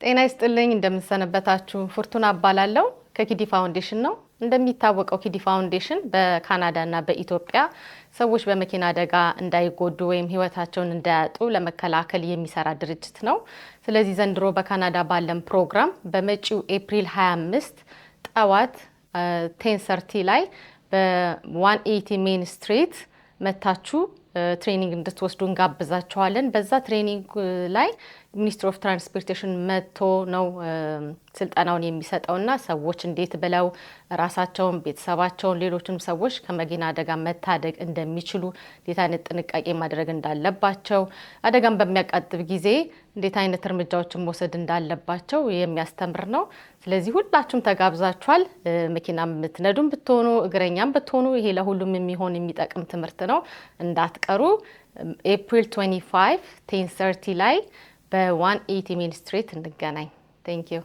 ጤና ይስጥልኝ እንደምሰነበታችሁ ፉርቱና አባላለሁ ከኪዲ ፋውንዴሽን ነው። እንደሚታወቀው ኪዲ ፋውንዴሽን በካናዳና በኢትዮጵያ ሰዎች በመኪና አደጋ እንዳይጎዱ ወይም ህይወታቸውን እንዳያጡ ለመከላከል የሚሰራ ድርጅት ነው። ስለዚህ ዘንድሮ በካናዳ ባለም ፕሮግራም በመጪው ኤፕሪል 25 ጠዋት 10:30 ላይ በ180 ሜን ስትሪት መታችሁ ትሬኒንግ እንድትወስዱ እንጋብዛችኋለን። በዛ ትሬኒንግ ላይ ሚኒስትሪ ኦፍ ትራንስፖርቴሽን መጥቶ ነው ስልጠናውን የሚሰጠውና ሰዎች እንዴት ብለው ራሳቸውን፣ ቤተሰባቸውን፣ ሌሎችንም ሰዎች ከመኪና አደጋ መታደግ እንደሚችሉ፣ እንዴት አይነት ጥንቃቄ ማድረግ እንዳለባቸው፣ አደጋን በሚያጋጥም ጊዜ እንዴት አይነት እርምጃዎችን መውሰድ እንዳለባቸው የሚያስተምር ነው። ስለዚህ ሁላችሁም ተጋብዛችኋል። መኪና የምትነዱም ብትሆኑ እግረኛም ብትሆኑ ይሄ ለሁሉም የሚሆን የሚጠቅም ትምህርት ነው። እንዳትቀሩ። ኤፕሪል 25 10:30 ላይ በ180 ሜን ስትሪት እንገናኝ። ቴንክ ዩ